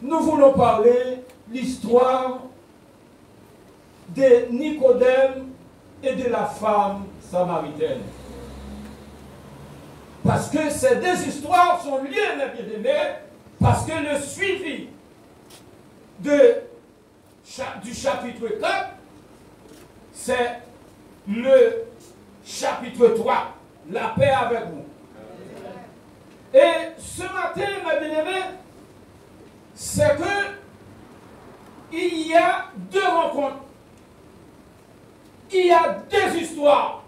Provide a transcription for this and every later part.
nous voulons parler l'histoire de Nicodème et de la femme samaritaine. Parce que ces deux histoires sont liées, mes bien-aimés, parce que le suivi du chapitre 4, c'est le chapitre 3, la paix avec vous. Et ce matin, mes bien-aimés, c'est que il y a deux rencontres. Il y a deux histoires.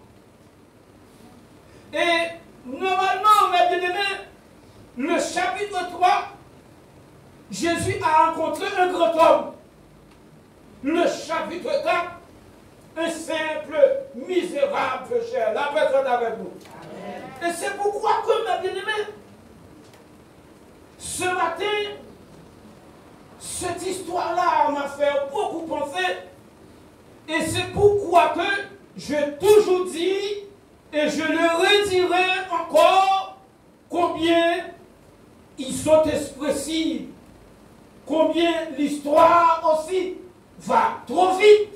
Et normalement, mes bien-aimés, le chapitre 3, Jésus a rencontré un grand homme. Le chapitre 4, un simple, misérable pécheur. La personne avec vous. Amen. Et c'est pourquoi que, mes bien-aimés, ce matin, cette histoire-là m'a fait beaucoup penser. Et c'est pourquoi que je toujours dis, et je le redirai encore, combien ils sont expressifs, combien l'histoire aussi va trop vite,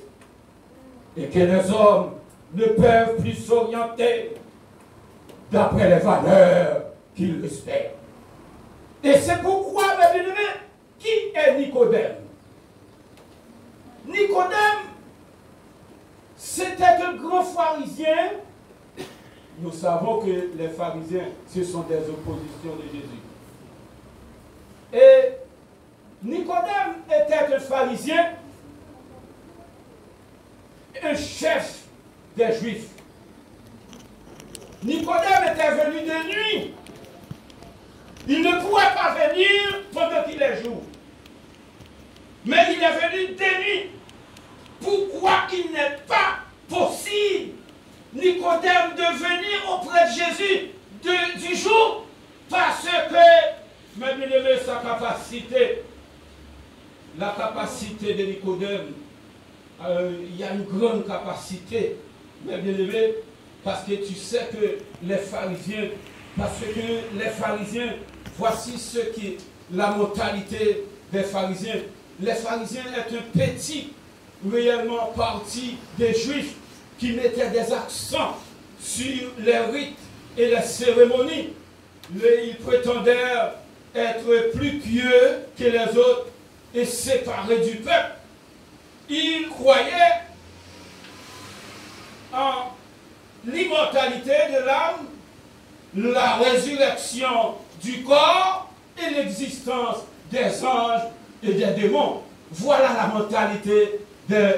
et que les hommes ne peuvent plus s'orienter d'après les valeurs qu'ils respectent. Et c'est pourquoi, mes bien-aimés, qui est Nicodème? Nicodème, c'était un grand pharisien. Nous savons que les pharisiens, ce sont des oppositions de Jésus. Et Nicodème était un pharisien, un chef des Juifs. Nicodème était venu de nuit. Il ne pourrait pas venir pendant qu'il est jour. Mais il est venu de nuit. Pourquoi il n'est pas possible, Nicodème, de venir auprès de Jésus du jour? Parce que, mes bien-aimés, sa capacité, la capacité de Nicodème, il y a une grande capacité, mes bien-aimés, parce que tu sais que les pharisiens, voici ce qui est la mentalité des pharisiens. Les pharisiens est un petit, réellement parti des Juifs qui mettaient des accents sur les rites et les cérémonies. Ils prétendaient être plus pieux que les autres et séparés du peuple. Ils croyaient en l'immortalité de l'âme, la résurrection du corps et l'existence des anges et des démons. Voilà la mentalité des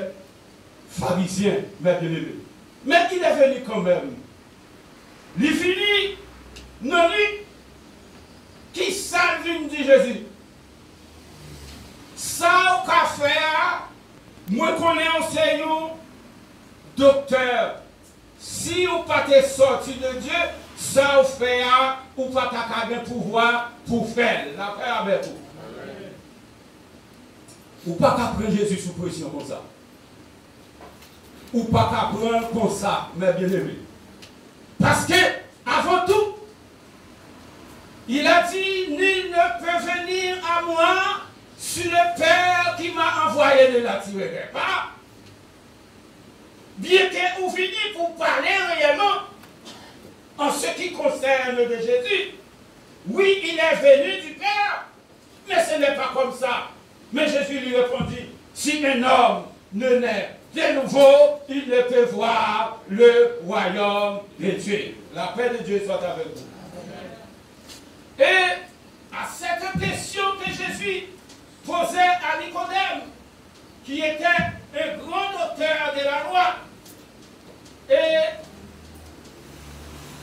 pharisiens, mes bien-aimés. Mais il est venu quand même. Il finit, non, qui salve dit Jésus. Ça au café, moi connais enseignant, docteur. Si vous pas sorti de Dieu, ça vous fait ou pas ta pouvoir pour faire la paix avec vous. Ou pas qu'à prendre Jésus sous pression comme ça. Ou pas qu'à prendre comme ça, mes bien-aimés. Parce que, avant tout, il a dit, nul ne peut venir à moi sur le Père qui m'a envoyé de la terre. Pas. Bien que vous veniez pour parler réellement en ce qui concerne de Jésus. Oui, il est venu du Père, mais ce n'est pas comme ça. Mais Jésus lui répondit, si un homme ne naît de nouveau, il ne peut voir le royaume de Dieu. La paix de Dieu soit avec vous. Et à cette question que Jésus posait à Nicodème, qui était un grand docteur de la loi, et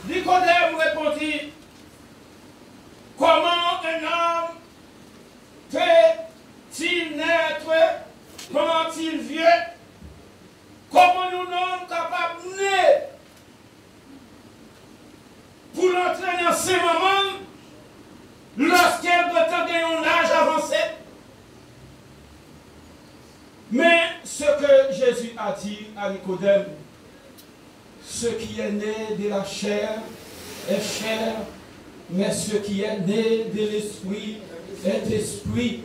Nicodème répondit, comment un homme peut-il naître quand il vient? Comment nous sommes capables de naître pour l'entraîner en ce moment lorsqu'elle prétend un âge avancé? Mais ce que Jésus a dit à Nicodème, ce qui est né de la chair est chair, mais ce qui est né de l'esprit est esprit.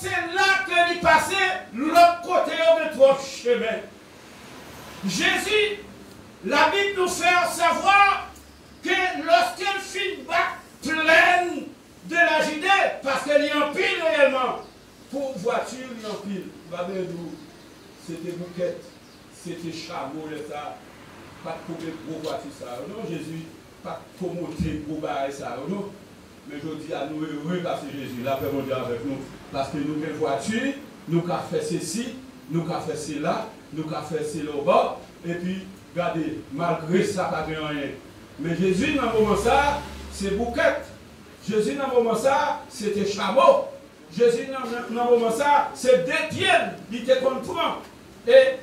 c'est là que il passait l'autre côté de trois chemins. Jésus, la Bible nous fait savoir que lorsqu'elle fit bac pleine de la Judée, parce qu'elle y empile réellement, pour voiture, il y empile. C'était bouquette, c'était chameau, ça. Pas de problème pour voiture, ça. Non, Jésus, pas de commoter pour barrer ça. Non. Mais je dis à nous heureux parce que Jésus, là, peut monter avec nous. Parce que nous avons une voiture, nous avons fait ceci, nous avons fait cela, nous avons fait cela au bas. Et puis, regardez, malgré ça, pas de rien. Mais Jésus, dans le moment ça, c'est bouquette. Jésus, dans le moment ça, c'était chameau. Jésus, dans le moment ça, c'est des pieds. Il te comprend. Et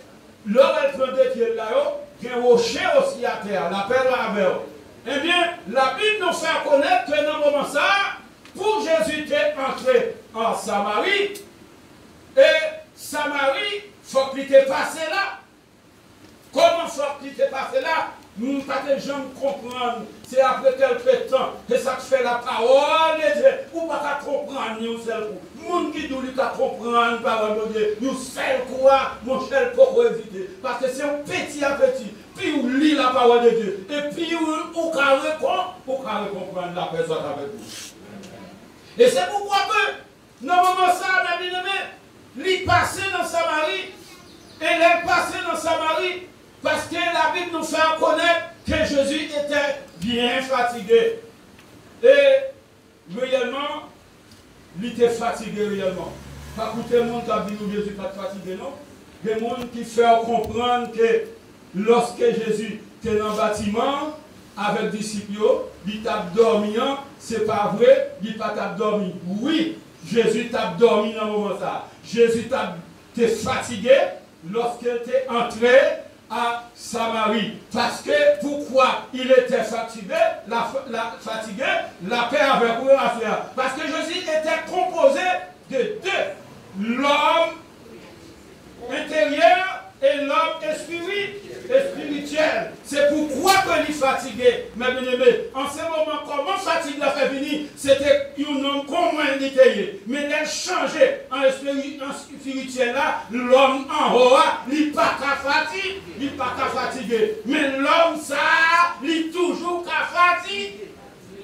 l'homme, elle prend des pieds là-haut, il y a un rocher aussi à terre, la perle à verre. Eh bien, la Bible nous fait connaître que dans le moment ça, pour Jésus était entré en Samarie, et Samarie, il faut qu'il était passé là. Comment faut qu'il était passé là? Nous ne pouvons pas gens comprendre. C'est après quelques temps, et ça fait la parole de Dieu. Ou pas comprendre, nous seul coup. Moun qui nous pas comprendre la parole de Dieu. Nous seul quoi, mon cher, pour éviter. Parce que c'est un petit à petit. Puis on lit la parole de Dieu. Et puis on peut comprendre la personne avec vous. Et c'est pourquoi que, dans le moment ça, mes bien-aimés, il passait dans Samarie. Et il est passé dans Samarie. Parce que la Bible nous fait connaître que Jésus était bien fatigué. Et réellement, il était fatigué réellement. Pas tout le monde qui a dit que Jésus n'est pas fatigué, non. Des gens qui font comprendre que lorsque Jésus était dans le bâtiment avec les disciples, il t'a dormi, c'est pas vrai, il n'a pas dormi. Oui, Jésus t'a dormi dans le moment ça. Jésus t'a fatigué lorsqu'il était entré à Samarie. Parce que pourquoi il était fatigué, la paix avait couru à faire. Parce que Jésus était composé de deux, l'homme intérieur et l'homme spirituel. C'est pourquoi il est fatigué. Mais bien aimé, en ce moment, comment fatigue l'a fait venir? C'était un homme comment il était. Mais il a changé en spirituel là, l'homme en haut, il n'est pas fatigué. Il n'est pas fatigué. Mais l'homme ça, il est toujours fatigué.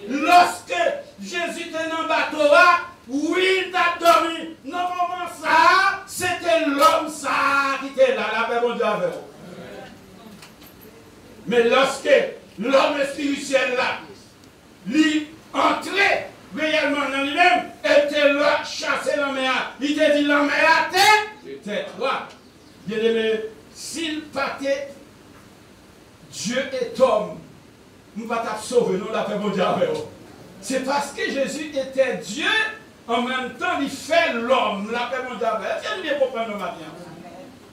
Lorsque Jésus était dans le bateau là, oui, il t'a dormi. Non, moment ça, c'était l'homme ça qui était là, la paix mon Dieu avec vous. Mais lorsque l'homme spirituel là, lui entrait réellement dans lui-même, était là, chassé la mer. Il te dit la mer à terre, c'était toi. Bien aimé, s'il partait, Dieu est homme, nous ne pouvons pas sauver, nous la paix mon Dieu avec vous. C'est parce que Jésus était Dieu. En même temps, il fait l'homme, la paix mon Dieu. Tiens, bien comprendre le matin.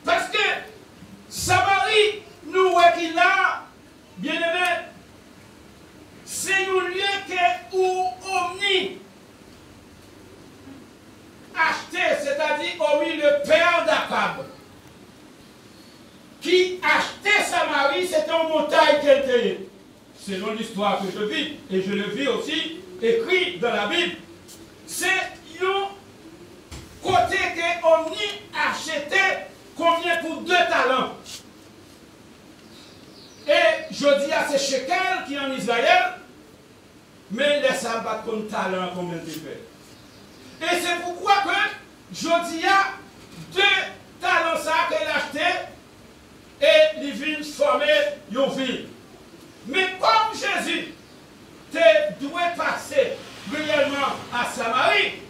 Parce que Samarie, nous voyons qu'il a, bien aimé, c'est un lieu où Omni acheté, c'est-à-dire Omni le père d'Akab, qui achetait Samarie, c'était en montagne qu'elle était. Selon l'histoire que je vis, et je le vis aussi écrit dans la Bible. C'est un côté que Omni achetait combien pour 2 talents. Et je dis à ces shekels qui en Israël, mais les sabbats comme talent combien tu fais. Et c'est pourquoi que je dis à 2 talents ça qu'elle achetait et les villes former une ville. Mais comme Jésus doit passer réellement à Samarie,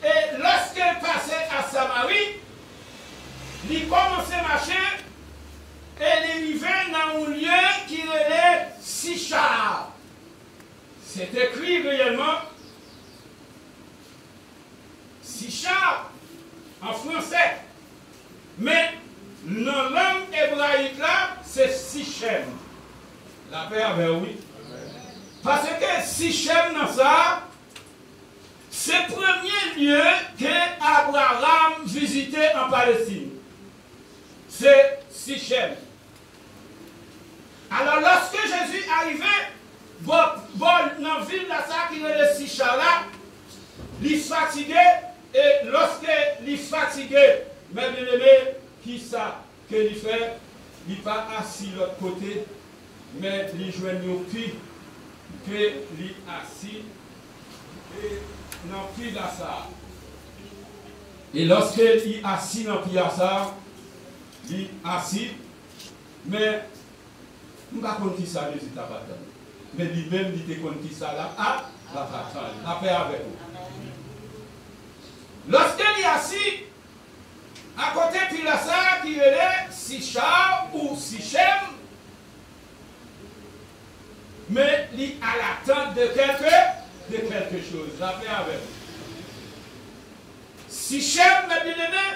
et lorsqu'elle passait à Samarie, il commençait à marcher et il arrivait dans un lieu qui relait Sichar. C'est écrit réellement Sichar en français. Mais dans la langue hébraïque là, c'est Sichem. La paix avait oui. Parce que Sichem dans ça, c'est le premier lieu que Abraham visitait en Palestine. C'est Sichem. Alors lorsque Jésus arrivait, dans la ville là, qui est le Sichar là, il fatigué, Et lorsqu'il est fatigué, mes bien-aimés, qui ça qu'il fait? Il n'est pas assis de l'autre côté, mais il joue une fille qu'il est assis et dans le pied ça. Et lorsqu'il est assis dans le pied ça, il est assis, mais je ne sais pas qui ça les états pas. Mais lui-même, il était qui ça là, la patronne, la paix avec vous. Lorsqu'il est assis, à côté de Pilasa, qui est Sichar ou Sichem, mais il est à l'attente de quelque chose. La paix avec vous. Sichem, mes bien-aimés,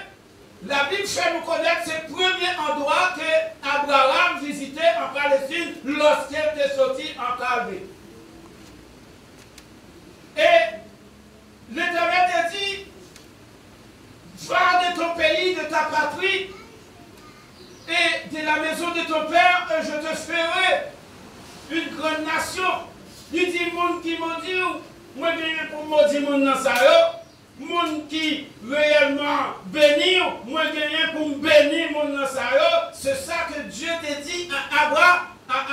la Bible fait nous connaître c'est le premier endroit que Abraham visitait en Palestine lorsqu'il était sorti en Calvé. Et l'Éternel te dit, va de ton pays, de ta patrie, et de la maison de ton père, et je te ferai une grande nation. Il dit, monde qui m'ont dit, moi, je pour maudire mon dans ça, monde qui réellement bénit, moi, je pour bénir mon dans ça, c'est ça que Dieu te dit à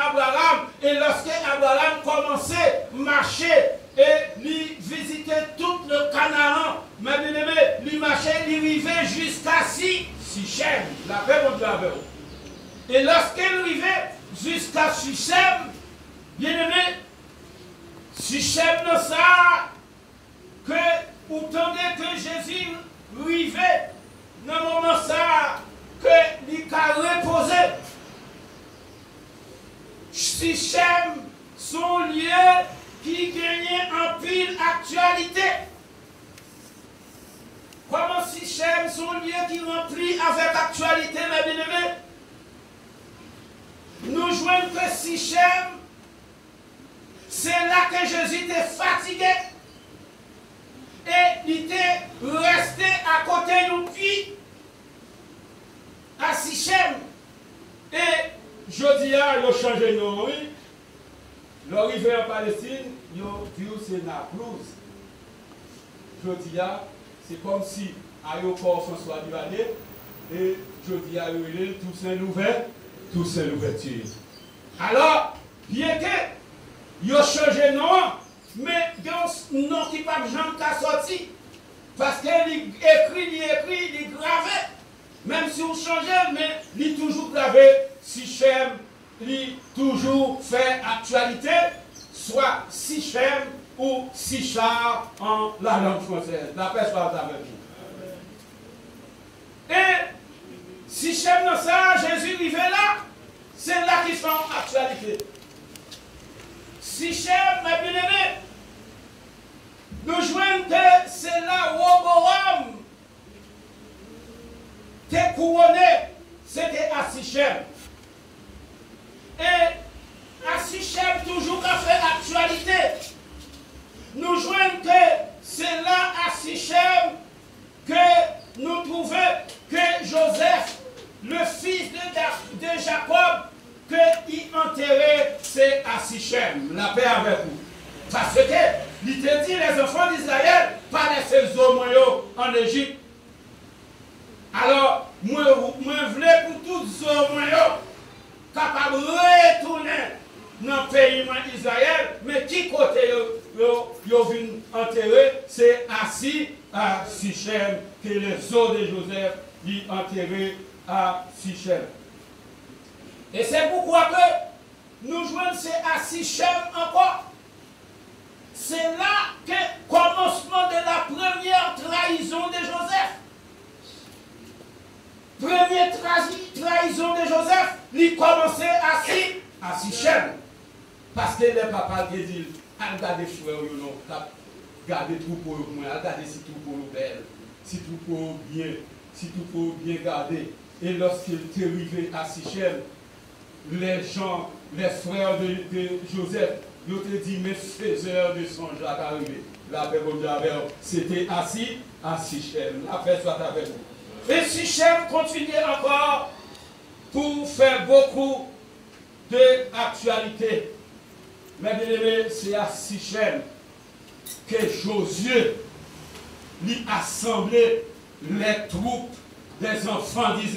Abraham. Et lorsque Abraham commençait à marcher, et lui visitait tout le Canaan, mais bien aimé, lui marchait, lui arrivait jusqu'à Sichem. La paix, mon Dieu, avec vous. Et lorsqu'il arrivait jusqu'à Sichem, bien aimé, Sichem dans ça, que vous entendez que Jésus arrivait dans le moment ça, que lui a reposé. Sichem, son lieu qui gagnait en pile actualité. Comment Sichem, son lieu qui remplit avec actualité, mes bien-aimés? Nous jouons que Sichem, c'est là que Jésus était fatigué. Et il était resté à côté d'une fille, à Sichem. Et je dis, il a changé de nom, oui. L'arrivée en Palestine, il dit c'est Naplouse. Je dis, c'est comme si l'aéroport François Duvalier et je dis à Toussaint Louverture. Alors, bien que il a changé de nom, mais il y a un nom qui n'a pas jamais sorti. Parce qu'il écrit, il est gravé. Même si on change, mais il est toujours gravé. Sichem, il toujours fait actualité, soit Sichem ou Sichar en la langue française. La paix soit avec vous. Et Sichem dans ça, Jésus vivait là, c'est là qu'ils font actualité. Sichem, mes bien-aimés, nous jouons que c'est là où Roboam était couronné, c'était à Sichem. Et à Sichem, toujours qu'a fait actualité, nous jouons que c'est là à Sichem que nous trouvons que Joseph, le fils de Jacob, qu'il enterrait, c'est à Sichem. La paix avec vous. Parce que, il te dit, les enfants d'Israël, pas laisser Zomoyo en Égypte. Alors, moi, je voulais pour tout Zomoyo capable de retourner dans le pays d'Israël, mais qui côté ils viennent enterrer, c'est assis à Sichem, que les os de Joseph y enterré à Sichem. Et c'est pourquoi que nous jouons à Sichem encore. C'est là que commencement de la première trahison de Joseph. Première trahison de Joseph, il commençait à Sichem. Parce que les papas qui disent, regardez frère, regardez tout pour moi, regardez si tout pour belle, si tout pour bien garder. Et lorsqu'il est arrivé à Sichem, les gens, les frères de Joseph, ils ont dit, mais faiseurs de songe à arriver. La paix de Dieu, c'était assis à Sichem. La paix soit avec vous. Et Sichem continuait encore pour faire beaucoup d'actualités. Mais bien aimé, c'est à Sichem que Josué lui assembler les troupes des enfants d'Israël.